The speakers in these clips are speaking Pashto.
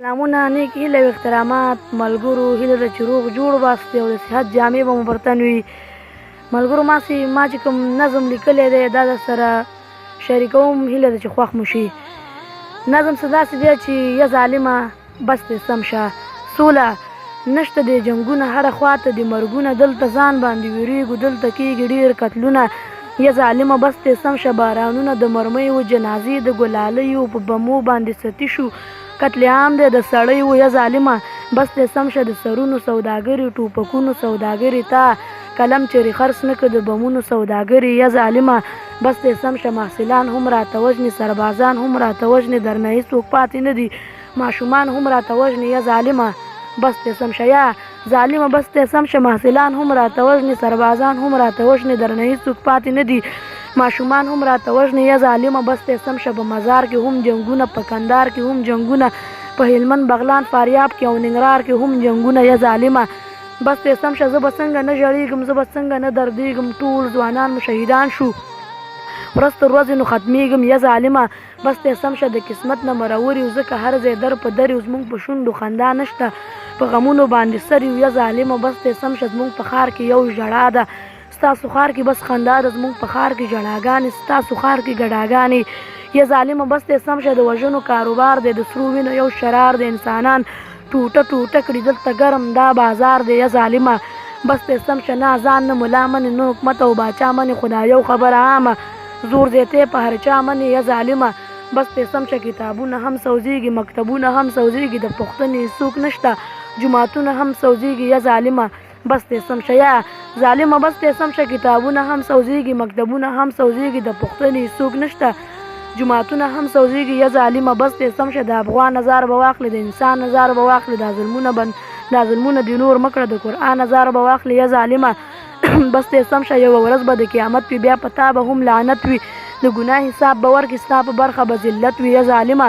سلامونه، نیک هیله او احترامات ملګرو، هیله ده چې روغ جوړ باست او د صحت جامې به مو پر تن وي. ملګرو ما چې کوم نظم لیکلی دی دا در سره شریکوم، هیله ده چې خوښ مو شي. نظم څه داسې دی چې یا ظالمه بس دې سم شه، سوله نشته دی جنګونه، هره خواته د مرګونه، دلته ځان باندې ویرېږو، دلته کېږي ډېر قتلونه. یا ظالمه بس دې سم شه، بارانونه د مرمیو، جنازې د ګلالیو، په بمو باندې ستی شو، قتل عام دی د سړیو. یا ظالمه بس دې سم شه، د سرونو سوداګري، ټوپکونو سوداګري، تا قلم چېرې خرڅ نه کړه د بمونو سوداګري. یا ظالمه بس دې سم شه، محصلان هم راته وژني، سربازان هم راته وژني، درنه هېڅوک پاتې نه دي، ماشومان هم راته وژني. یا ظالمه بس دې سم شه، یا ظالمه بس دې سم شه، محصلان هم راته وژني، سربازان هم راته وژني، درنه هېڅوک پاتې نه دي، ماشومان هم راته وژني. یا ظالمه بس دې سم شه، په مزار کې هم جنګونه، په کندهار کې هم جنګونه، په هلمند، بغلان، فاریاب کې او ننګرهار کې هم جنګونه. یا ظالمه بس دې سم شه، زه به څنګه نه ژړېږم، زه به څنګه نه دردېږم، ټول ځوانان مو شهیدان شو، ورځ تر ورځې نو ختمېږم. یا ظالمه بس دې سم شه، د قسمت نه مرور یو، ځکه هر ځای در په در یو، زموږ په شونډو خندا نشته، په غمونو باندې سر یو. یا ظالمه بس دې سم شه، زموږ په ښار کې یو ژړا ده، ستاسو ښار کې بس خندا ده، زموږ په ښار کې ژړاګانې، ستاسو ښار کې ګډاګانې. یا ظالمه بس دې سم شه، د وژنو کاروبار دی، د سرو وینو یو شرار دی، انسانان ټوټه ټوټه کړي دلته ګرم دا بازار دی. یا ظالمه بس دې سم شه، نه ځان نه ملا منې، نه حکومت او باچا منې، خو دا یو خبره عامه، زور زیتی په هر چا منې. یا ظالمه بس دې سم شه، کتابونه هم سوځېږي، مکتبونه هم سوځېږي، د پوښتنې څوک نشته، جوماتونه هم سوځېږي. یا ظالمه بس دې سم شه، یا ظالمه بس دې سم شه، کتابونه هم سوځېږي، مکتبونه هم سوځېږي، د پوښتنې څوک نشته، جوماتونه هم سوځېږي. یا ظالمه بس دې سم شه، د افغان نظر به واخلې، د انسان نظر به واخلې، دا ظلمونه دې نور مه کړه، د قرآن نظر به واخلې. یا ظالمه بس دې سم شه، یوه ورځ به د قیامت وي، بیا په تا به هم لعنت وي، د ګناه حساب به ورکړي، ستا په برخه به ذلت وي. یا ظالمه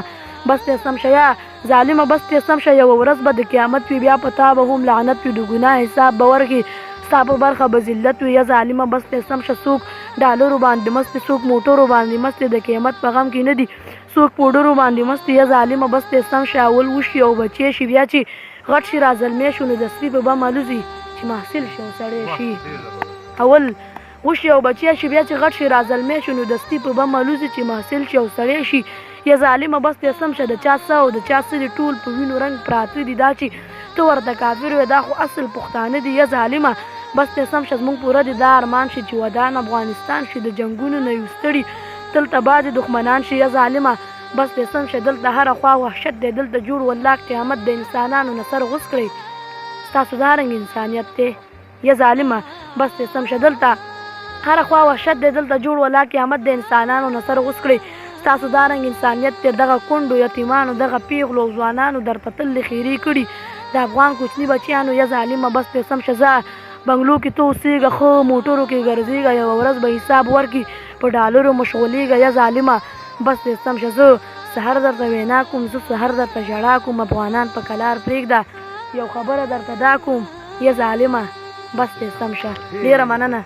بس دې سم شه، یا ظالمه بس دې سم شه، یوه ورځ به د قیامت وي، بیا په تا به هم لعنت وي، د ګناه حساب به ورکړي، ستا په برخه به ذلت وي. یا ظالمه بس دې سم شه، څوک ډالرو باندې مست دي، څوک موټرو باندې مست دي، د قیامت په غم کې نه دي، څوک پوډرو باندې مست دي. یا ظالمه بس دې سم شه، اول وشي او بچی شي، بیا چې غټ شي رازلمی شو، نو د سپي په بم الوزي چې محصل شي او سړی شي. اول وشي او بچی شي، بیا چې غټ شي رازلمی شو، نو د سپي په بم الوزي چې محصل شي او سړی شي. یا ظالمه بس دې سم شه، د چا څه او د چا څه دي، ټول په وینو رنګ پراته دي، دا چې ته ورته کافر وې دا خو اصل پښتانه دي. یا ظالمه بس دې سم شه، زموږ پوره دي دا ارمان شي چې ودان افغانستان شي، د جنګونو نه یو ستړي، دلته بعضې دښمنان شي. یا ظالمه بس دې سم شه، دلته هره خوا وحشت دی، دلته جوړ والله قیامت د انسانانو نه سر غوڅ کړئ، ستاسو دا رنګ انسانیت دی. یا ظالمه بس دې سم شه، دلته هره خوا وحشت دی، دلته جوړ والله قیامت د انسانانو نه سر غوڅ کړئ، ستاسو دا رنګ انسانیت دی. دغه کونډو یتیمانو، دغه پیغلو او ځوانانو در په تل خیرې کړي، د افغان کوچني بچیانو. یا ظالمه بس دې سم شه، ځه بنګلو کې تو اوسېږه، ښه موټرو کې ګرځېږه، یوه ورځ به حساب ورکړي، په ډالرو مشغولېږه. یا ظالمه بس دې سم شه، زه سحر درته وینا کوم، زه سحر درته ژړا کوم، افغانان په کلار پرېږده، یو خبره درته دا کوم. یا ظالمه بس دې سم شه، ډېره مننه.